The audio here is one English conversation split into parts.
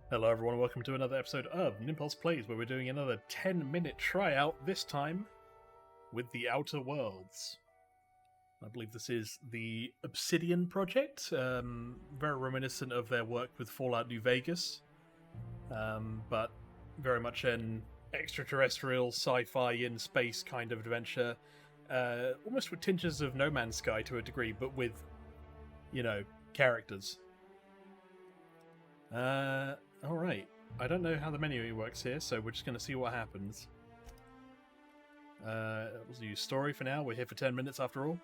Hello everyone, welcome to another episode of Nimpulse Plays, where we're doing another 10-minute tryout, this time with the Outer Worlds. I believe this is the Obsidian project, very reminiscent of their work with Fallout New Vegas, but very much an extraterrestrial, sci-fi, in-space kind of adventure, almost with tinges of No Man's Sky to a degree, but with, characters. Alright, I don't know how the menu works here, so we're just going to see what happens. Let's use story for now, we're here for 10 minutes after all.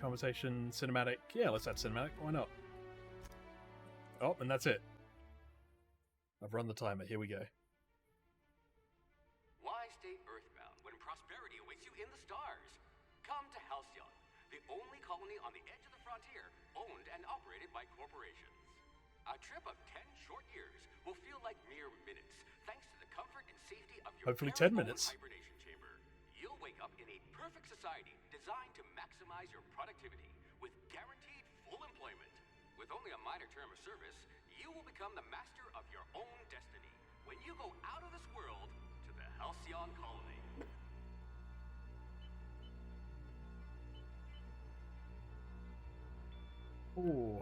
Conversation, cinematic, yeah, let's add cinematic, why not? Oh, and that's it. I've run the timer, here we go. Why stay earthbound when prosperity awaits you in the stars? Come to Halcyon, the only colony on the edge of the frontier, owned and operated by corporations. A trip of 10 short years will feel like mere minutes, thanks to the comfort and safety of your hopefully 10 minutes hibernation chamber. You'll wake up in a perfect society designed to maximize your productivity with guaranteed full employment. With only a minor term of service, you will become the master of your own destiny when you go out of this world to the Halcyon colony. Ooh.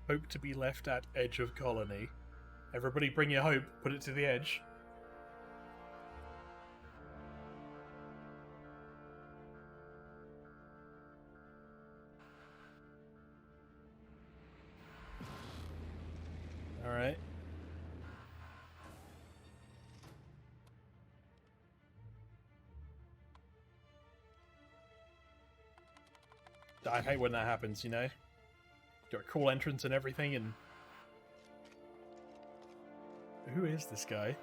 Hope to be left at edge of colony. Everybody bring your hope, put it to the edge. Alright. I hate when that happens, you know? Got a cool entrance and everything, and... Who is this guy?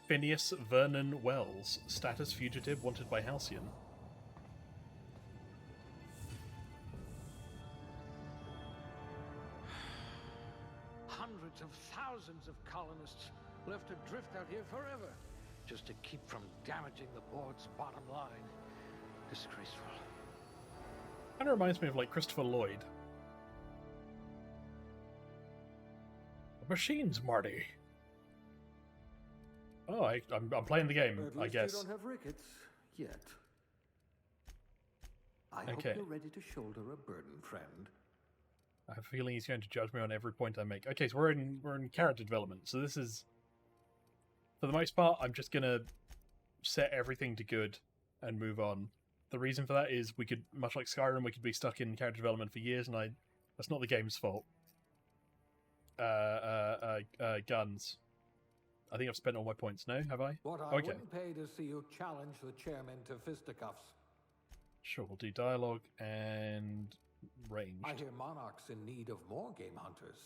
Phineas Vernon Wells. Status fugitive wanted by Halcyon. Hundreds of thousands of colonists left adrift out here forever, just to keep from damaging the board's bottom line. Disgraceful. Kind of reminds me of, like, Christopher Lloyd. Machines, Marty. Oh, I'm playing the game, At least I guess. You don't have rickets yet. I hope you're ready to shoulder a burden, friend. I have a feeling he's going to judge me on every point I make. Okay, so we're in character development. So this is, for the most part, I'm just gonna set everything to good and move on. The reason for that is we could, much like Skyrim, we could be stuck in character development for years, and that's not the game's fault. Guns. I think I've spent all my points. No, have I? What I wouldn't pay to see you challenge the chairman to fisticuffs. Sure, we'll do dialogue and ranged. I hear Monarch's in need of more game hunters.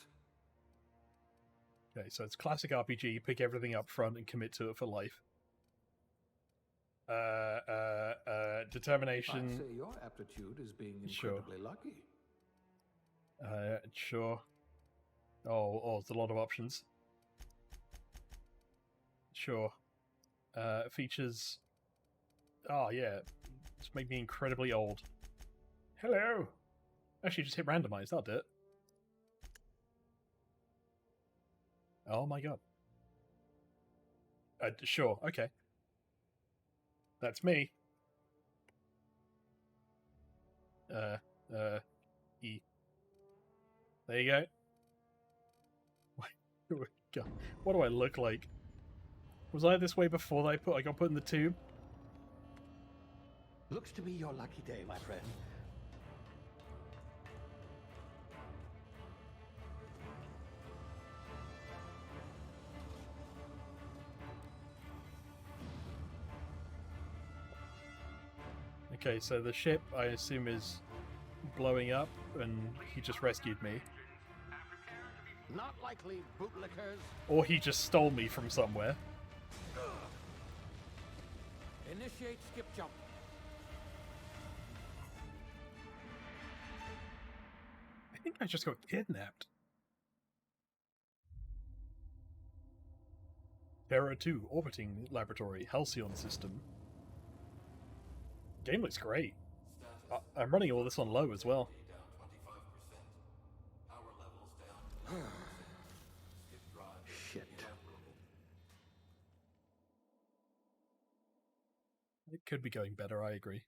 Okay, so it's classic RPG. You pick everything up front and commit to it for life. Determination. I'd say your aptitude is being incredibly lucky. Sure. Oh, it's a lot of options. Sure. Features. Oh, yeah. Just make me incredibly old. Hello! Actually, just hit randomize, that'll do it. Oh my god. Sure, okay. That's me. E. There you go. God, what do I look like? Was I this way before I got put in the tube? Looks to be your lucky day, my friend. Okay, so the ship, I assume, is blowing up, and he just rescued me. Not likely, bootlickers. Or he just stole me from somewhere. Initiate skip jump. I think I just got kidnapped. Terra 2 orbiting laboratory, Halcyon system. Game looks great. I'm running all this on low as well. Shit. It could be going better, I agree.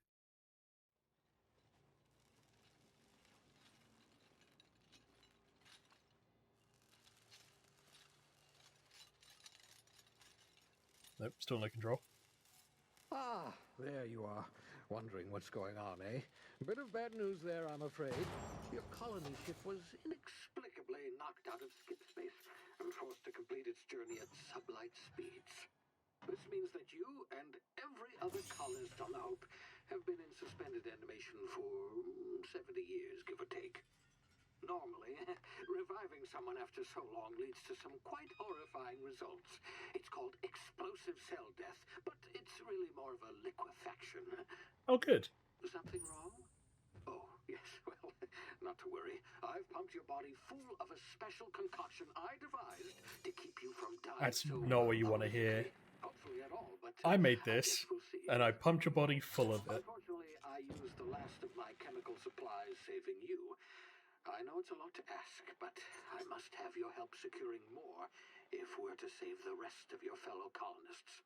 Nope, still no control. Ah, there you are. Wondering what's going on, eh? Bit of bad news there, I'm afraid. Your colony ship was inexplicably knocked out of skip space and forced to complete its journey at sublight speeds. This means that you and every other colonist on the Hope have been in suspended animation for 70 years, give or take. Normally, reviving someone after so long leads to some quite horrifying results. It's called explosive cell death, but it's really more of a liquefaction. Oh, good. Something wrong? Oh, yes, well, not to worry. I've pumped your body full of a special concoction I devised to keep you from dying. That's not what you want to hear. Hopefully at all, but I made I this, guess we'll see. and I pumped your body full of it. Unfortunately, I used the last of my chemical supplies saving you. I know it's a lot to ask, but I must have your help securing more if we're to save the rest of your fellow colonists.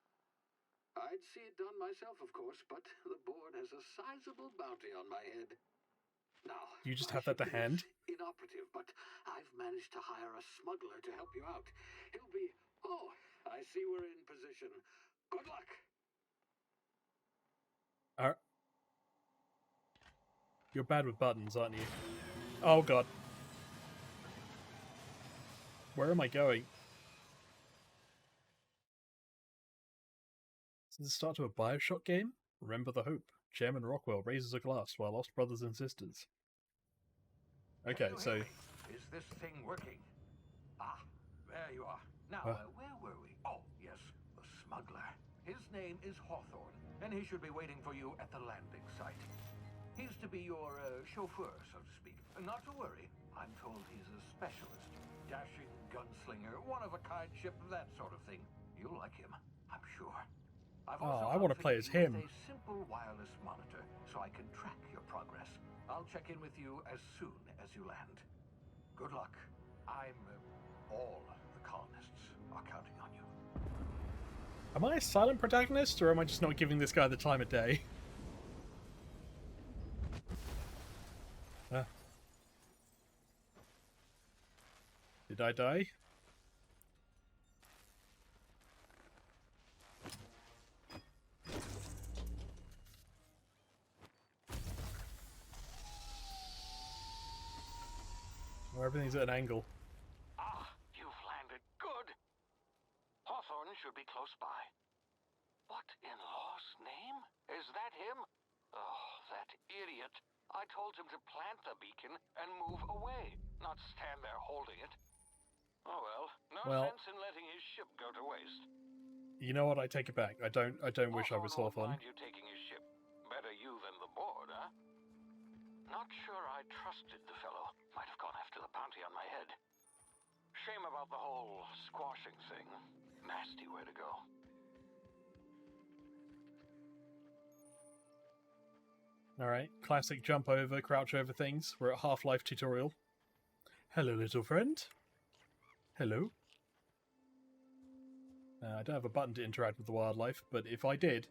I'd see it done myself, of course, but the board has a sizable bounty on my head. Now, You just my have that to ship hand? is inoperative, but I've managed to hire a smuggler to help you out. He'll be... Oh, I see we're in position. Good luck! You're bad with buttons, aren't you? Oh, God. Where am I going? Is this the start of a Bioshock game? Remember the Hope. Chairman Rockwell raises a glass while lost brothers and sisters. Okay, so... Is this thing working? Ah, there you are. Now, where were we? Oh, yes, the smuggler. His name is Hawthorne, and he should be waiting for you at the landing site. He's to be your chauffeur, so to speak. Not to worry, I'm told he's a specialist. Dashing gunslinger, one-of-a-kind ship, that sort of thing. You'll like him, I'm sure. I've also I want to play as him. with a simple wireless monitor, so I can track your progress. I'll check in with you as soon as you land. Good luck. All the colonists are counting on you. Am I a silent protagonist, or am I just not giving this guy the time of day? Did I die? Or everything's at an angle. Ah, you've landed. Good. Hawthorne should be close by. What in law's name? Is that him? Oh, that idiot. I told him to plant the beacon and move away, not stand there holding it. Oh well, no sense in letting his ship go to waste. You know what? I take it back. I don't wish I was Hawthorne. Mind you taking his ship. Better you than the board, huh? Not sure I trusted the fellow. Might have gone after the bounty on my head. Shame about the whole squashing thing. Nasty way to go. Alright, classic jump over, crouch over things. We're at Half-Life tutorial. Hello, little friend. Hello. I don't have a button to interact with the wildlife, but if I did,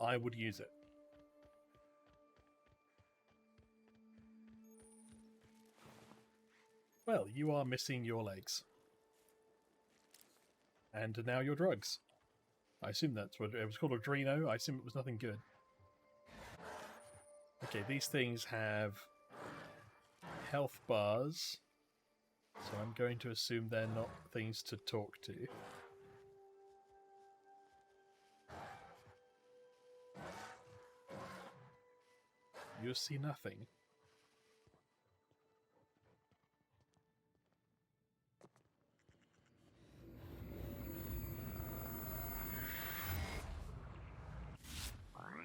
I would use it. Well, you are missing your legs. And now your drugs. I assume that's what it was called, Adreno. I assume it was nothing good. Okay, these things have health bars, so I'm going to assume they're not things to talk to. You see nothing.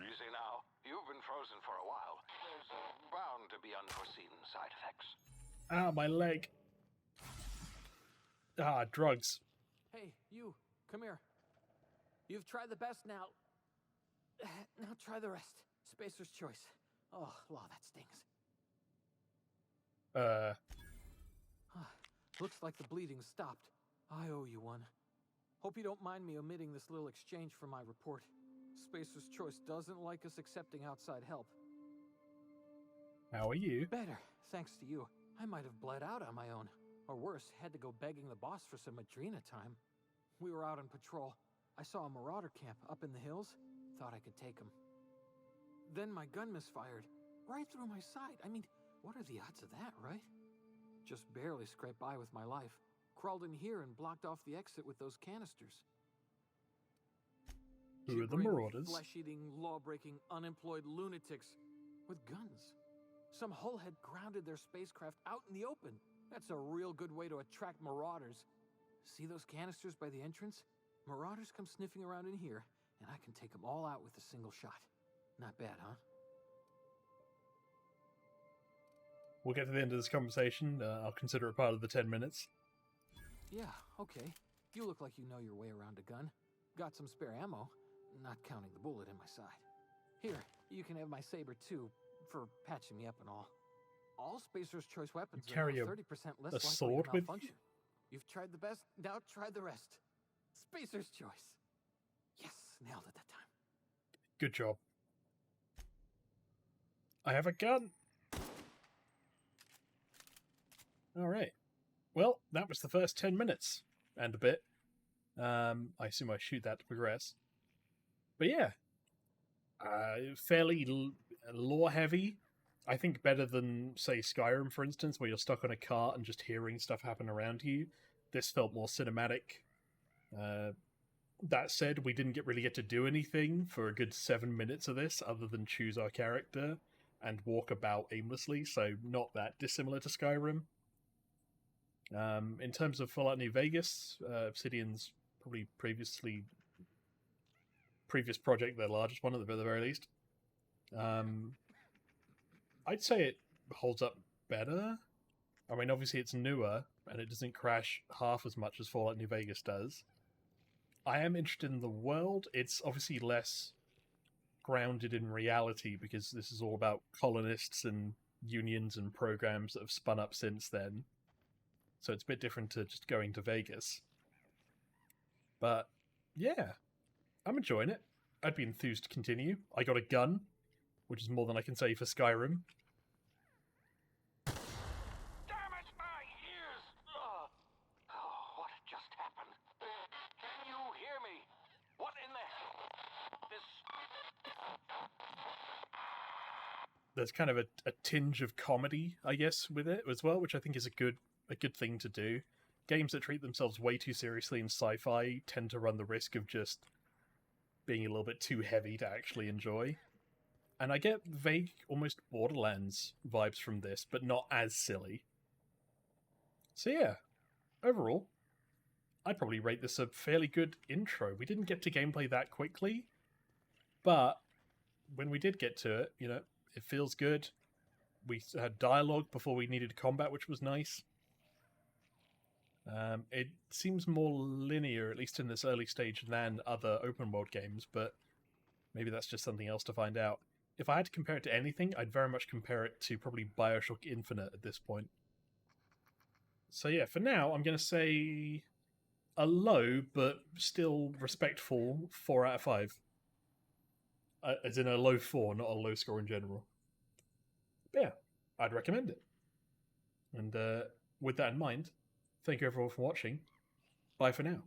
Easy now. You've been frozen for a while. There's bound to be unforeseen side effects. Ah, my leg. Ah, drugs. Hey, you, come here. You've tried the best now. Now try the rest. Spacer's choice. Oh, law, that stings. Looks like the bleeding stopped. I owe you one. Hope you don't mind me omitting this little exchange from my report. Spacer's choice doesn't like us accepting outside help. How are you? Better, thanks to you. I might have bled out on my own. Or worse, had to go begging the boss for some Adrena time. We were out on patrol. I saw a marauder camp up in the hills. Thought I could take him. Then my gun misfired. Right through my side. I mean, what are the odds of that, right? Just barely scraped by with my life. Crawled in here and blocked off the exit with those canisters. Who are the marauders? Flesh-eating, law-breaking, unemployed lunatics with guns. Some hullhead grounded their spacecraft out in the open. That's a real good way to attract marauders. See those canisters by the entrance? Marauders come sniffing around in here, and I can take them all out with a single shot. Not bad, huh? We'll get to the end of this conversation. I'll consider it part of the 10 minutes. Yeah, okay. You look like you know your way around a gun. Got some spare ammo, not counting the bullet in my side. Here, you can have my saber too, for patching me up and all. All Spacer's choice weapons are carry now a 30% less likely sword to with you? malfunction. You've tried the best, now try the rest. Spacer's choice. Yes, nailed it that time. Good job. I have a gun! Alright. Well, that was the first 10 minutes. And a bit. I assume I shoot that to progress. But yeah. Fairly lore-heavy. I think better than, say, Skyrim, for instance, where you're stuck on a cart and just hearing stuff happen around you. This felt more cinematic. That said, we didn't really get to do anything for a good 7 minutes of this, other than choose our character and walk about aimlessly, so not that dissimilar to Skyrim. In terms of Fallout New Vegas, Obsidian's probably previous project, their largest one at the very least. I'd say it holds up better. I mean, obviously it's newer, and it doesn't crash half as much as Fallout New Vegas does. I am interested in the world. It's obviously less grounded in reality, because this is all about colonists and unions and programs that have spun up since then. So it's a bit different to just going to Vegas. But, yeah. I'm enjoying it. I'd be enthused to continue. I got a gun, which is more than I can say for Skyrim. Damn it, my ears! Oh, what just happened? Can you hear me? What in the... This... There's kind of a tinge of comedy, I guess, with it as well, which I think is a good thing to do. Games that treat themselves way too seriously in sci-fi tend to run the risk of just being a little bit too heavy to actually enjoy. And I get vague, almost Borderlands vibes from this, but not as silly. So yeah, overall, I'd probably rate this a fairly good intro. We didn't get to gameplay that quickly, but when we did get to it, it feels good. We had dialogue before we needed combat, which was nice. It seems more linear, at least in this early stage, than other open world games, but maybe that's just something else to find out. If I had to compare it to anything, I'd very much compare it to probably Bioshock Infinite at this point. So yeah, for now, I'm going to say a low, but still respectful 4 out of 5. As in a low 4, not a low score in general. But yeah, I'd recommend it. And with that in mind, thank you everyone for watching. Bye for now.